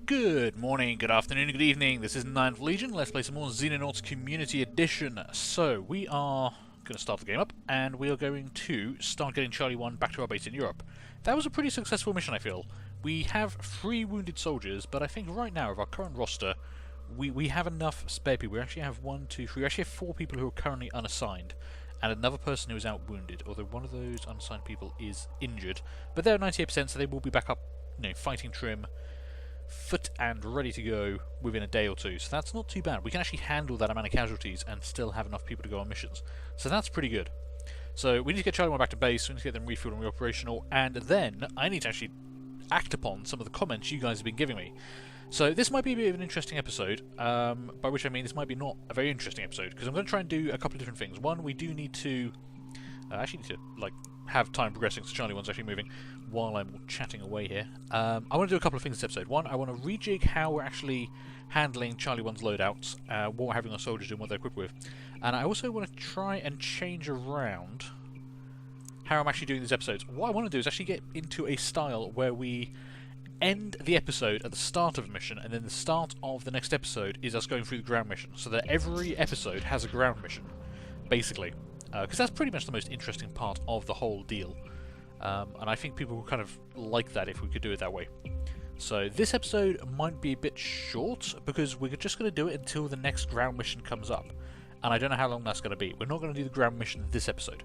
Good morning, good afternoon, good evening. This is Ninth Legion. Let's play some more Xenonauts Community Edition. So, we are going to start the game up, and we are going to start getting Charlie 1 back to our base in Europe. That was a pretty successful mission, I feel. We have 3 wounded soldiers, but I think right now, with our current roster, we have enough spare people. We actually have 1, 2, 3, we actually have 4 people who are currently unassigned, and another person who is out wounded, although one of those unassigned people is injured. But they're 98%, so they will be back up, fighting trim, fit and ready to go within a day or two, so that's not too bad. We can actually handle that amount of casualties and still have enough people to go on missions, so that's pretty good. So we need to get Charlie 1 back to base, we need to get them refueled and reoperational, and then I need to actually act upon some of the comments you guys have been giving me. So this might be a bit of an interesting episode, by which I mean this might be not a very interesting episode, because I'm going to try and do a couple of different things. One, we do need to have time progressing so Charlie 1's actually moving while I'm chatting away here. I want to do a couple of things this episode. One, I want to rejig how we're actually handling Charlie 1's loadouts, what we're having our soldiers do and what they're equipped with. And I also want to try and change around how I'm actually doing these episodes. What I want to do is actually get into a style where we end the episode at the start of a mission, and then the start of the next episode is us going through the ground mission, so that every episode has a ground mission, basically. Because that's pretty much the most interesting part of the whole deal. And I think people will kind of like that if we could do it that way. So this episode might be a bit short, because we're just going to do it until the next ground mission comes up. And I don't know how long that's going to be. We're not going to do the ground mission this episode.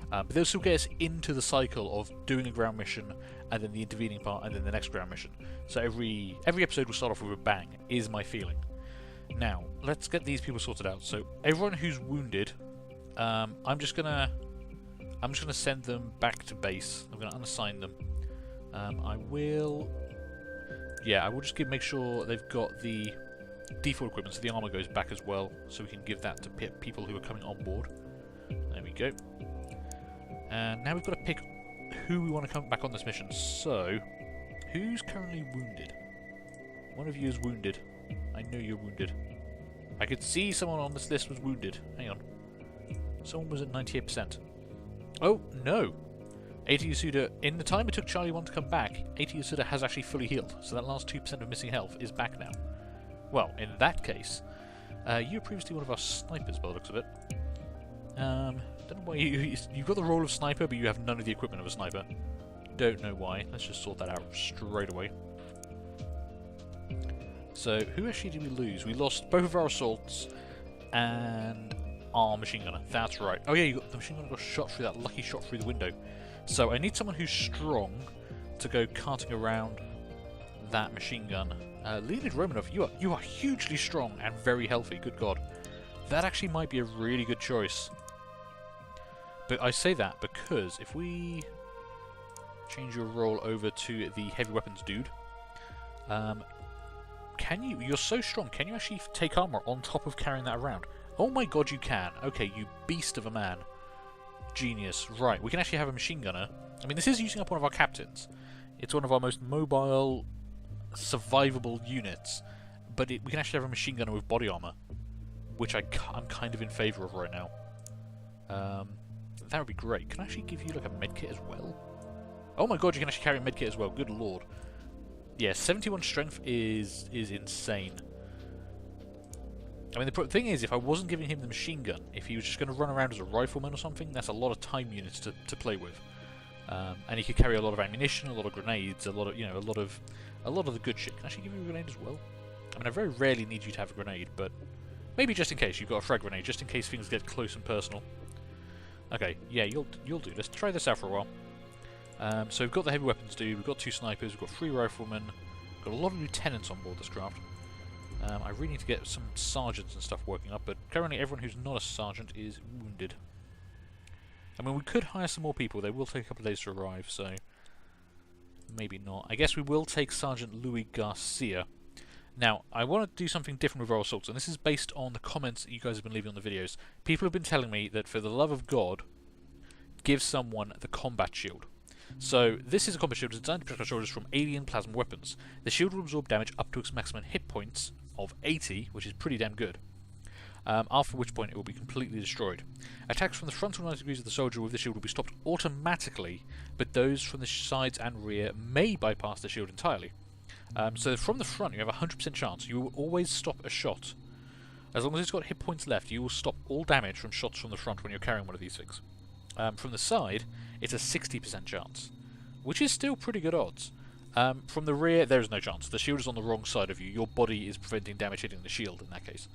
But this will get us into the cycle of doing a ground mission, and then the intervening part, and then the next ground mission. So every episode will start off with a bang, is my feeling. Now, let's get these people sorted out. So everyone who's wounded, I'm just gonna send them back to base. I'm gonna unassign them. I will just make sure they've got the default equipment, so the armor goes back as well, so we can give that to people who are coming on board. There we go. And now we've got to pick who we want to come back on this mission. So, who's currently wounded? One of you is wounded. I know you're wounded. I could see someone on this list was wounded. Hang on. Someone was at 98%. Oh, no! 80 Yasuda, in the time it took Charlie 1 to come back, 80 Yasuda has actually fully healed, so that last 2% of missing health is back now. Well, in that case, you were previously one of our snipers by the looks of it. Don't know why you've got the role of sniper, but you have none of the equipment of a sniper. Don't know why. Let's just sort that out straight away. So, who actually did we lose? We lost both of our assaults and our machine gunner. That's right. Oh yeah, the machine gunner got shot through that lucky shot through the window. So I need someone who's strong to go carting around that machine gun. Leonid Romanov, you are hugely strong and very healthy. Good God, that actually might be a really good choice. But I say that because if we change your role over to the heavy weapons dude, you're so strong, can you actually take armor on top of carrying that around? Oh my God, you can. Okay, you beast of a man. Genius. Right, we can actually have a machine gunner. I mean, this is using up one of our captains. It's one of our most mobile, survivable units. But we can actually have a machine gunner with body armor, which I'm kind of in favour of right now. That would be great. Can I actually give you like a medkit as well? Oh my God, you can actually carry a medkit as well. Good Lord. Yeah, 71 strength is insane. I mean, the thing is, if I wasn't giving him the machine gun, if he was just going to run around as a rifleman or something, that's a lot of time units to play with. And he could carry a lot of ammunition, a lot of grenades, a lot of the good shit. Can I actually give you a grenade as well? I mean, I very rarely need you to have a grenade, but maybe just in case you've got a frag grenade, just in case things get close and personal. Okay, yeah, you'll do. Let's try this out for a while. So we've got the heavy weapons dude, we've got 2 snipers, we've got 3 riflemen, we've got a lot of lieutenants on board this craft. I really need to get some sergeants and stuff working up, but currently everyone who's not a sergeant is wounded. I mean, we could hire some more people. They will take a couple of days to arrive, so maybe not. I guess we will take Sergeant Louis Garcia. Now, I want to do something different with our assaults, and this is based on the comments that you guys have been leaving on the videos. People have been telling me that, for the love of God, give someone the combat shield. So, this is a combat shield designed to protect our soldiers from alien plasma weapons. The shield will absorb damage up to its maximum hit points of 80, which is pretty damn good. After which point it will be completely destroyed. Attacks from the frontal 90 degrees of the soldier with the shield will be stopped automatically, but those from the sides and rear may bypass the shield entirely. So from the front, you have a 100% chance. You will always stop a shot. As long as it's got hit points left, you will stop all damage from shots from the front when you're carrying one of these things. From the side, it's a 60% chance, which is still pretty good odds. From the rear, there is no chance. The shield is on the wrong side of you. Your body is preventing damage hitting the shield in that case.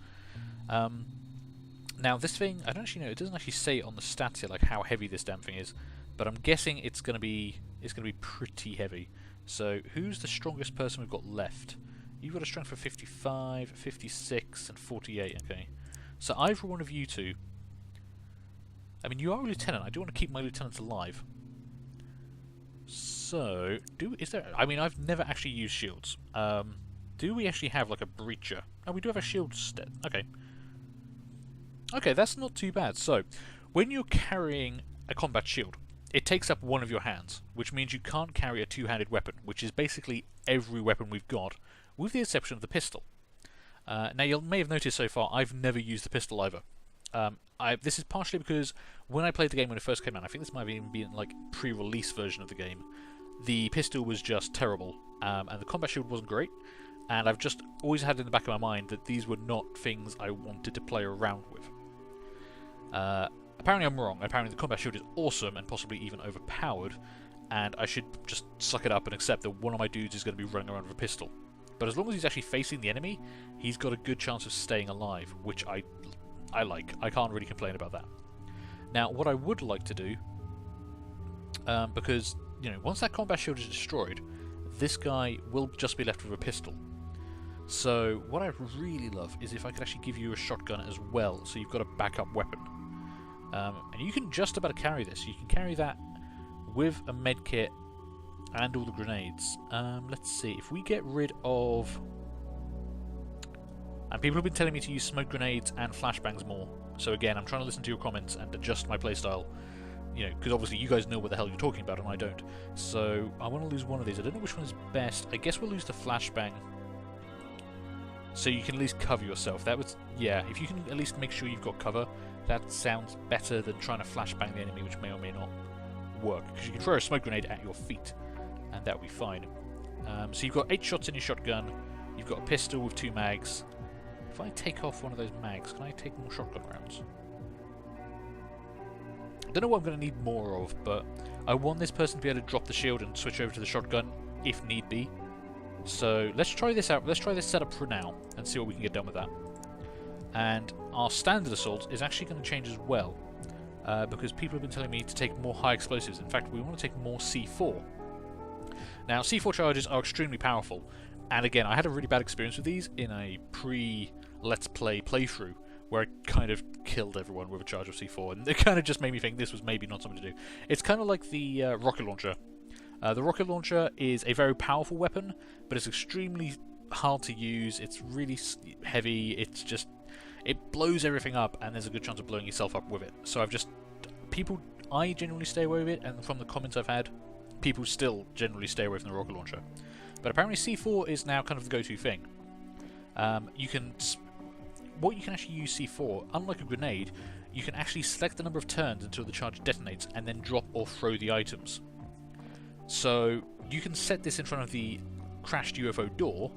Now this thing, I don't actually know. It doesn't actually say on the stats here like how heavy this damn thing is, but I'm guessing it's gonna be pretty heavy. So who's the strongest person we've got left? You've got a strength of 55, 56, and 48. Okay, so either one of you two. I mean, you are a lieutenant. I do want to keep my lieutenants alive. So, I mean, I've never actually used shields. Do we actually have, like, a breacher? Oh, we do have a shield stat. Okay. Okay, that's not too bad. So, when you're carrying a combat shield, it takes up one of your hands, which means you can't carry a two-handed weapon, which is basically every weapon we've got, with the exception of the pistol. Now, you may have noticed so far, I've never used the pistol either. This is partially because when I played the game when it first came out, I think this might have even been like pre-release version of the game, the pistol was just terrible, and the combat shield wasn't great, and I've just always had in the back of my mind that these were not things I wanted to play around with. Apparently I'm wrong. Apparently the combat shield is awesome and possibly even overpowered, and I should just suck it up and accept that one of my dudes is going to be running around with a pistol. But as long as he's actually facing the enemy, he's got a good chance of staying alive, which I like. I can't really complain about that. Now, what I would like to do, because, you know, once that combat shield is destroyed, this guy will just be left with a pistol. So, what I really love is if I could actually give you a shotgun as well, so you've got a backup weapon. And you can just about carry this. You can carry that with a medkit and all the grenades. Let's see, if we get rid of... And people have been telling me to use smoke grenades and flashbangs more. So again, I'm trying to listen to your comments and adjust my playstyle. You know, because obviously you guys know what the hell you're talking about and I don't. So I want to lose one of these. I don't know which one is best. I guess we'll lose the flashbang. So you can at least cover yourself. That was... Yeah, if you can at least make sure you've got cover, that sounds better than trying to flashbang the enemy, which may or may not work. Because you can throw a smoke grenade at your feet, and that will be fine. So you've got 8 shots in your shotgun. You've got a pistol with 2 mags. If I take off one of those mags, can I take more shotgun rounds? I don't know what I'm going to need more of, but I want this person to be able to drop the shield and switch over to the shotgun if need be. So let's try this out. Let's try this setup for now and see what we can get done with that. And our standard assault is actually going to change as well, because people have been telling me to take more high explosives. In fact, we want to take more C4. Now, C4 charges are extremely powerful. And again, I had a really bad experience with these in a pre-Let's Play playthrough, where I kind of killed everyone with a charge of C4, and it kind of just made me think this was maybe not something to do. It's kind of like the rocket launcher. The rocket launcher is a very powerful weapon, but it's extremely hard to use. It's really heavy. It's just... It blows everything up, and there's a good chance of blowing yourself up with it. So I generally stay away with it, and from the comments I've had, people still generally stay away from the rocket launcher. But apparently C4 is now kind of the go-to thing. What you can actually use C4, unlike a grenade, you can actually select the number of turns until the charge detonates and then drop or throw the items. So you can set this in front of the crashed UFO door,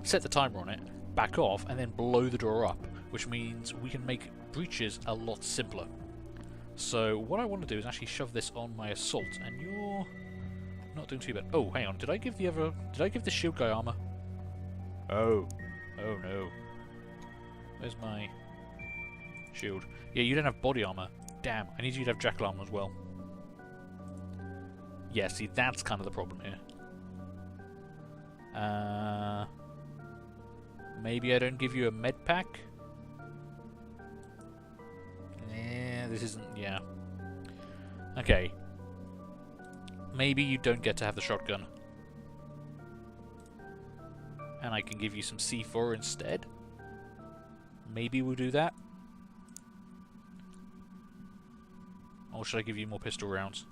set the timer on it, back off, and then blow the door up, which means we can make breaches a lot simpler. So what I want to do is actually shove this on my assault, and you're not doing too bad. Oh, hang on, did I give the shield guy armor? Oh no. Where's my shield? Yeah, you don't have body armor. Damn, I need you to have jackal armor as well. Yeah, see, that's kind of the problem here. Maybe I don't give you a med pack? This isn't... yeah. Okay. Maybe you don't get to have the shotgun. And I can give you some C4 instead? Maybe we'll do that? Or should I give you more pistol rounds?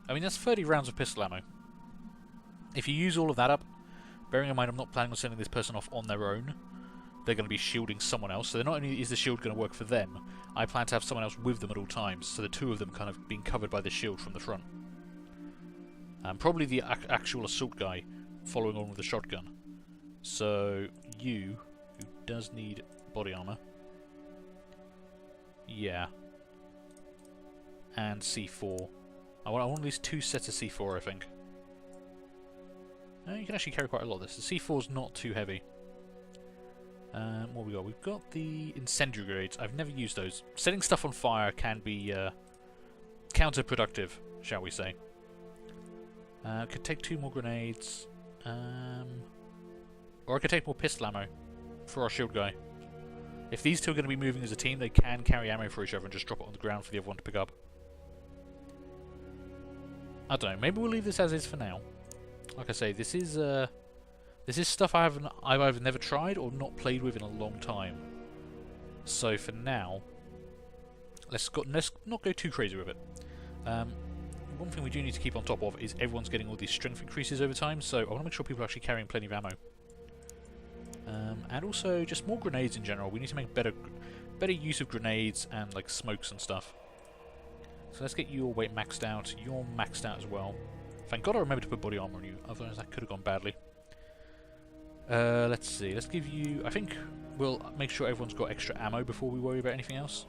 I mean, that's 30 rounds of pistol ammo. If you use all of that up, bearing in mind I'm not planning on sending this person off on their own, they're going to be shielding someone else, so not only is the shield going to work for them, I plan to have someone else with them at all times, so the two of them kind of being covered by the shield from the front. Probably the actual assault guy following on with the shotgun. So you, who does need body armor, yeah, and C4. I want at least 2 sets of C4, I think. You can actually carry quite a lot of this. The C4 is not too heavy. What we got? We've got the incendiary grenades. I've never used those. Setting stuff on fire can be counterproductive, shall we say. Could take 2 more grenades. Or I could take more pistol ammo for our shield guy. If these two are going to be moving as a team, they can carry ammo for each other and just drop it on the ground for the other one to pick up. I don't know. Maybe we'll leave this as is for now. Like I say, this is stuff I've either never tried or not played with in a long time. So for now, let's not go too crazy with it. One thing we do need to keep on top of is everyone's getting all these strength increases over time, so I want to make sure people are actually carrying plenty of ammo. And also just more grenades in general. We need to make better use of grenades and like smokes and stuff. So let's get your weight maxed out. You're maxed out as well. Thank God I remembered to put body armor on you, otherwise that could have gone badly. Let's see. Let's give you... I think we'll make sure everyone's got extra ammo before we worry about anything else.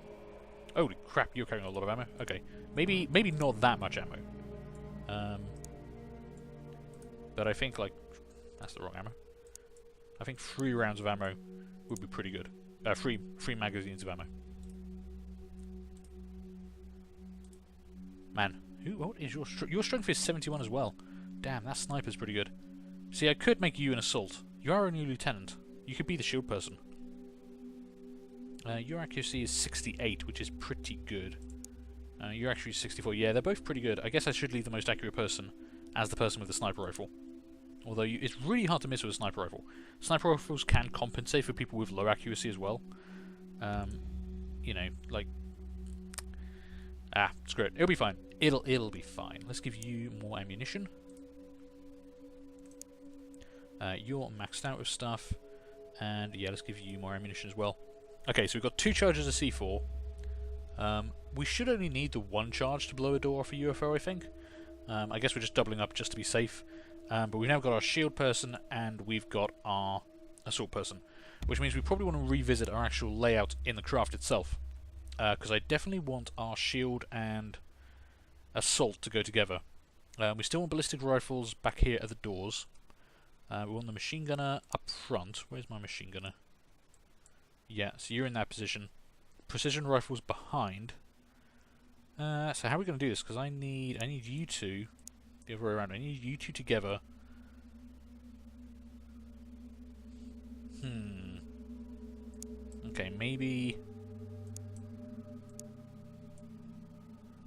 Holy crap, you're carrying a lot of ammo. Okay. Maybe not that much ammo. But I think, like... That's the wrong ammo. I think 3 rounds of ammo would be pretty good. 3 magazines of ammo. Man, what is your strength? Your strength is 71 as well. Damn, that sniper's pretty good. See, I could make you an assault. You are a new lieutenant. You could be the shield person. Your accuracy is 68, which is pretty good. Your accuracy is 64. Yeah, they're both pretty good. I guess I should leave the most accurate person as the person with the sniper rifle. Although it's really hard to miss with a sniper rifle. Sniper rifles can compensate for people with low accuracy as well. You know, like... screw it. It'll be fine. It'll be fine. Let's give you more ammunition. You're maxed out with stuff. And yeah, let's give you more ammunition as well. Okay, so we've got 2 charges of C4. We should only need the 1 charge to blow a door off a UFO, I think. I guess we're just doubling up just to be safe. But we've now got our shield person and we've got our assault person. Which means we probably want to revisit our actual layout in the craft itself. Because I definitely want our shield and assault to go together. We still want ballistic rifles back here at the doors. We want the machine gunner up front. Where's my machine gunner? Yeah, so you're in that position. Precision rifles behind. So how are we going to do this? Because I need you two the other way around. I need you two together. Okay, maybe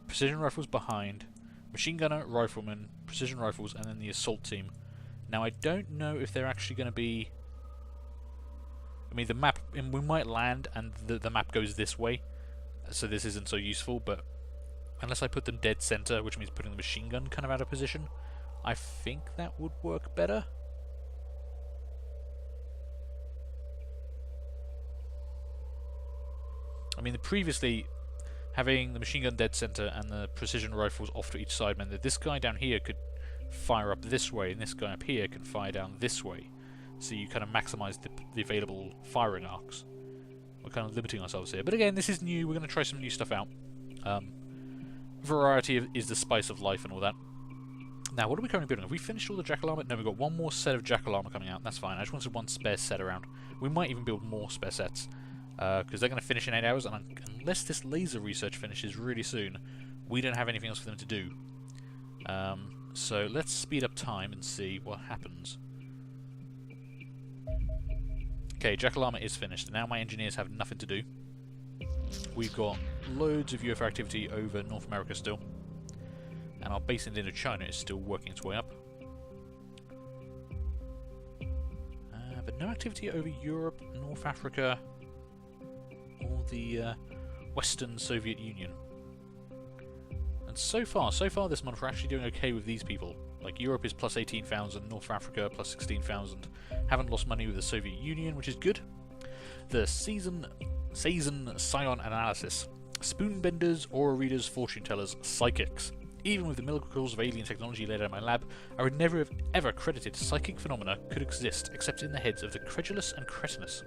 precision rifles behind, machine gunner, rifleman, precision rifles, and then the assault team. Now I don't know if they're actually going to be... I mean, the map, we might land and the map goes this way, so this isn't so useful, but unless I put them dead center, which means putting the machine gun kind of out of position, I think that would work better. I mean, previously, having the machine gun dead center and the precision rifles off to each side meant that this guy down here could fire up this way, and this guy up here can fire down this way. So you kind of maximise the available firing arcs. We're kind of limiting ourselves here. But again, this is new. We're going to try some new stuff out. Variety is the spice of life and all that. Now, what are we currently building? Have we finished all the jackal armor? No, we've got 1 more set of jackal armor coming out. That's fine. I just wanted 1 spare set around. We might even build more spare sets. Because they're going to finish in 8 hours, and unless this laser research finishes really soon, we don't have anything else for them to do. So let's speed up time and see what happens. Okay, jackal armor is finished. Now my engineers have nothing to do. We've got loads of UFO activity over North America still. And our base in Indochina is still working its way up. But no activity over Europe, North Africa, or the Western Soviet Union. And so far this month we're actually doing okay with these people. Like Europe is plus 18,000, North Africa plus 16,000. Haven't lost money with the Soviet Union, which is good. The season Scion analysis. Spoonbenders, aura readers, fortune tellers, psychics. Even with the miracles of alien technology laid out in my lab, I would never have ever credited psychic phenomena could exist except in the heads of the credulous and cretinous.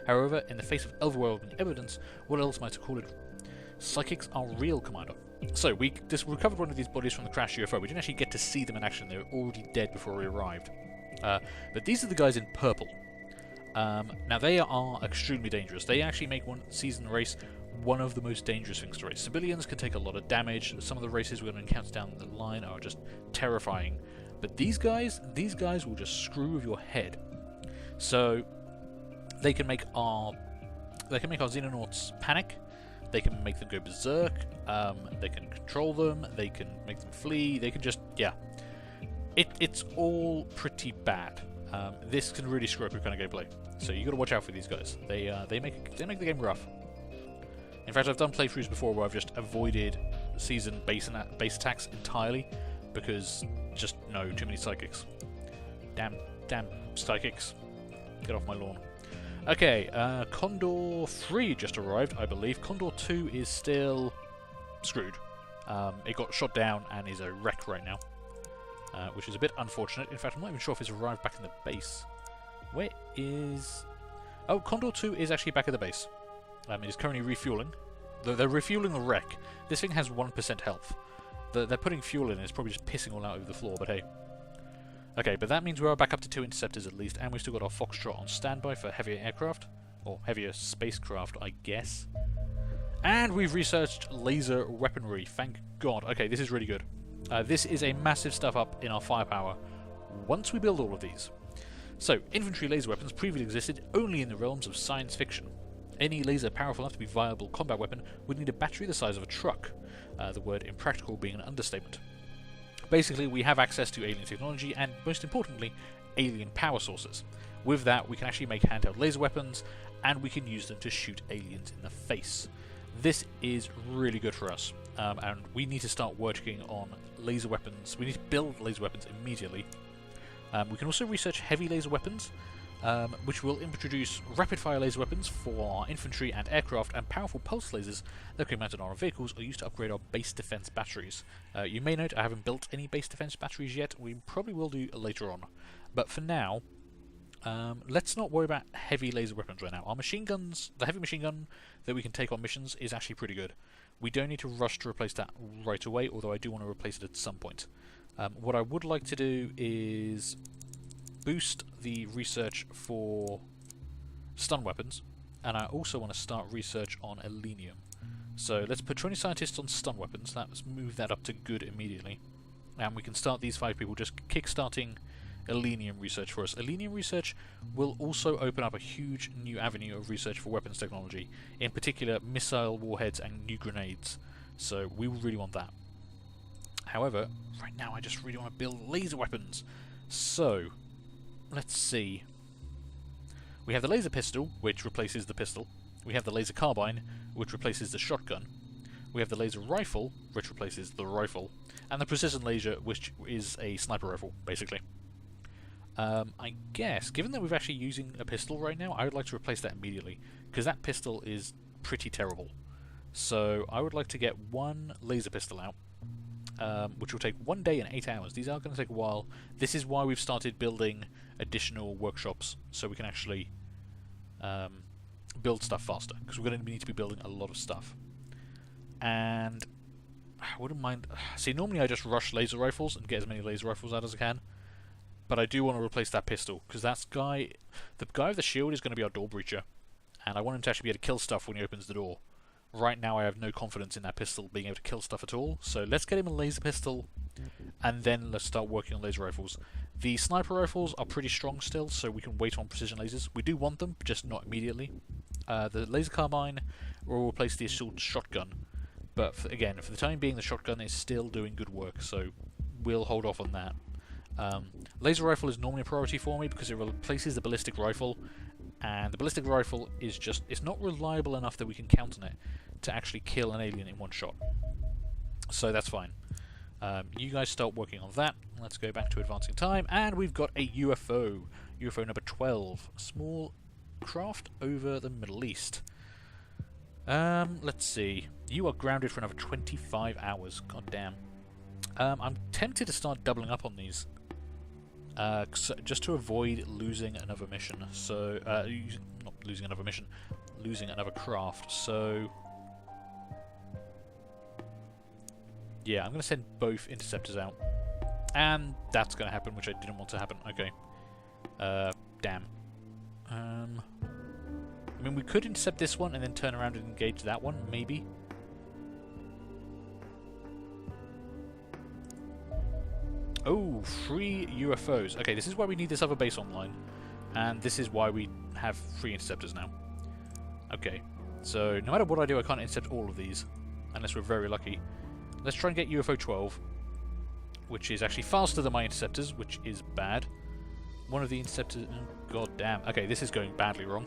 However, in the face of overwhelming evidence, what else might I call it? Psychics are real, Commander. So, we just recovered one of these bodies from the crashed UFO. We didn't actually get to see them in action. They were already dead before we arrived. But these are the guys in purple. Now, they are extremely dangerous. They actually make one season race one of the most dangerous things to race. Civilians can take a lot of damage. Some of the races we're going to encounter down the line are just terrifying. But these guys will just screw with your head. So, they can make our Xenonauts panic. They can make them go berserk, they can control them, they can make them flee, they can just, yeah. It's all pretty bad. This can really screw up your kind of gameplay. So you got to watch out for these guys. They make the game rough. In fact, I've done playthroughs before where I've just avoided season base attacks entirely because just no, too many psychics. Damn psychics. Get off my lawn. Okay, Condor 3 just arrived, I believe. Condor 2 is still screwed. It got shot down and is a wreck right now, which is a bit unfortunate. In fact, I'm not even sure if it's arrived back in the base. Where is... Oh, Condor 2 is actually back at the base. It is currently refueling. They're refueling the wreck. This thing has 1% health. They're putting fuel in, it's probably just pissing all out over the floor, but hey. Okay, but that means we are back up to 2 interceptors at least, and we've still got our Foxtrot on standby for heavier aircraft, or heavier spacecraft, I guess. And we've researched laser weaponry, thank God. Okay, this is really good. This is a massive step up in our firepower once we build all of these. So, infantry laser weapons previously existed only in the realms of science fiction. Any laser powerful enough to be a viable combat weapon would need a battery the size of a truck, the word impractical being an understatement. Basically, we have access to alien technology and, most importantly, alien power sources. With that, we can actually make handheld laser weapons, and we can use them to shoot aliens in the face. This is really good for us, and we need to start working on laser weapons. We need to build laser weapons immediately. We can also research heavy laser weapons, which will introduce rapid-fire laser weapons for our infantry and aircraft, and powerful pulse lasers that can be mounted on our vehicles or used to upgrade our base defense batteries. You may note I haven't built any base defense batteries yet. We probably will do later on. But for now, let's not worry about heavy laser weapons right now. Our machine guns, the heavy machine gun that we can take on missions is actually pretty good. We don't need to rush to replace that right away, although I do want to replace it at some point. What I would like to do is boost the research for stun weapons, and I also want to start research on Elenium. So let's put 20 scientists on stun weapons. Let's move that up to good immediately, and we can start these 5 people just kick-starting Elenium research for us. Elenium research will also open up a huge new avenue of research for weapons technology, in particular missile warheads and new grenades, so we really want that. However, right now I just really want to build laser weapons. So, let's see. We have the laser pistol, which replaces the pistol. We have the laser carbine, which replaces the shotgun. We have the laser rifle, which replaces the rifle. And the precision laser, which is a sniper rifle, basically. I guess, given that we're actually using a pistol right now, I would like to replace that immediately, because that pistol is pretty terrible. So, I would like to get one laser pistol out, which will take 1 day and 8 hours. These are going to take a while. This is why we've started building additional workshops, so we can actually build stuff faster, because we're going to need to be building a lot of stuff. And I wouldn't mind... See, normally I just rush laser rifles and get as many laser rifles out as I can, but I do want to replace that pistol, because the guy with the shield is going to be our door breacher, and I want him to actually be able to kill stuff when he opens the door. Right now I have no confidence in that pistol being able to kill stuff at all, so let's get him a laser pistol, and then let's start working on laser rifles. The sniper rifles are pretty strong still, so we can wait on precision lasers. We do want them, just not immediately. The laser carbine will replace the assault shotgun, but again, for the time being the shotgun is still doing good work, so we'll hold off on that. Laser rifle is normally a priority for me because it replaces the ballistic rifle, and the ballistic rifle is just, it's not reliable enough that we can count on it to actually kill an alien in one shot. So that's fine. You guys start working on that. Let's go back to advancing time, and we've got a UFO. UFO number 12. Small craft over the Middle East. Let's see. You are grounded for another 25 hours. God damn. I'm tempted to start doubling up on these. Just to avoid losing another mission. So, not losing another mission, losing another craft. So, yeah, I'm going to send both interceptors out. And that's going to happen, which I didn't want to happen. Okay. Damn. I mean, we could intercept this one and then turn around and engage that one, maybe. Oh, 3 UFOs. Okay, this is why we need this other base online. And this is why we have 3 interceptors now. Okay, so no matter what I do, I can't intercept all of these. Unless we're very lucky. Let's try and get UFO 12. Which is actually faster than my interceptors, which is bad. One of the interceptors... Oh, god damn. Okay, this is going badly wrong.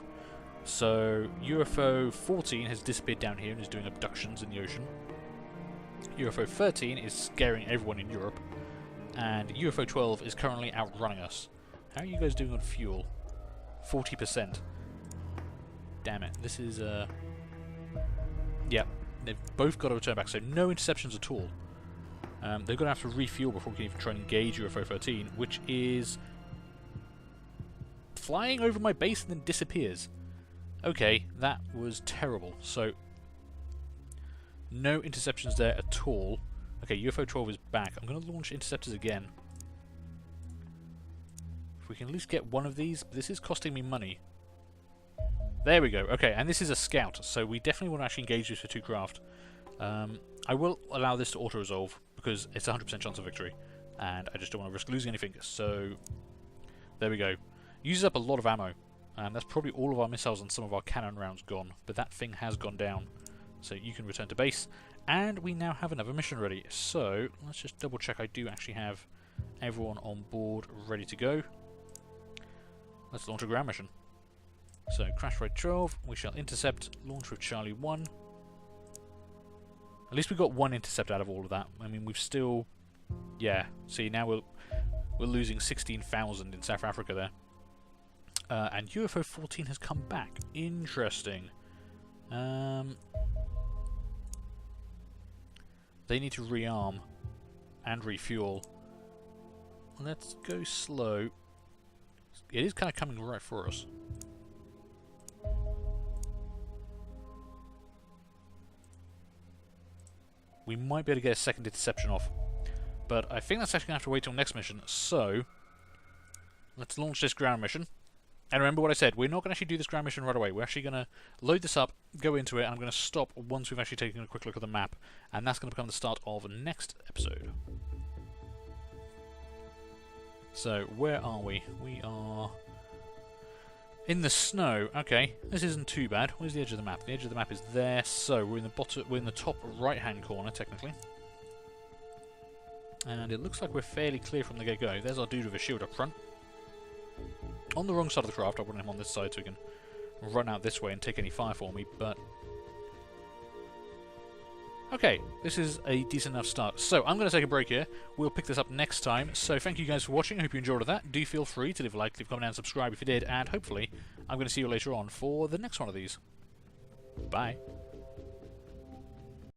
So, UFO 14 has disappeared down here and is doing abductions in the ocean. UFO 13 is scaring everyone in Europe. And UFO 12 is currently outrunning us. How are you guys doing on fuel? 40%. Damn it. This is, yeah, they've both got to return back, so no interceptions at all. They're going to have to refuel before we can even try and engage UFO 13, which is flying over my base and then disappears. Okay, that was terrible. So, no interceptions there at all. Okay, UFO 12 is back. I'm going to launch interceptors again. If we can at least get one of these, this is costing me money. There we go. Okay, and this is a scout, so we definitely want to actually engage this for 2 craft. I will allow this to auto-resolve, because it's a 100% chance of victory, and I just don't want to risk losing anything. So, there we go. Uses up a lot of ammo, and that's probably all of our missiles and some of our cannon rounds gone, but that thing has gone down. So you can return to base, and we now have another mission ready. So, let's just double check I do actually have everyone on board ready to go. Let's launch a ground mission. So, Crash Rate 12, we shall intercept, launch with Charlie 1. At least we got 1 intercept out of all of that. I mean, we've still... Yeah, see, now we're losing 16,000 in South Africa there. And UFO 14 has come back. Interesting. They need to rearm and refuel. Let's go slow. It is kind of coming right for us. We might be able to get a second interception off. But I think that's actually going to have to wait till next mission. So, let's launch this ground mission. And remember what I said, we're not going to actually do this ground mission right away. We're actually going to load this up, go into it, and I'm going to stop once we've actually taken a quick look at the map. And that's going to become the start of the next episode. So, where are we? We are in the snow. Okay, this isn't too bad. Where's the edge of the map? The edge of the map is there. So, we're in the bottom, we're in the top right-hand corner, technically. And it looks like we're fairly clear from the get-go. There's our dude with a shield up front. On the wrong side of the craft, I want him on this side so he can run out this way and take any fire for me, but... Okay, this is a decent enough start. So, I'm going to take a break here. We'll pick this up next time. So, thank you guys for watching. I hope you enjoyed that. Do feel free to leave a like, leave a comment, and subscribe if you did. And hopefully, I'm going to see you later on for the next one of these. Bye.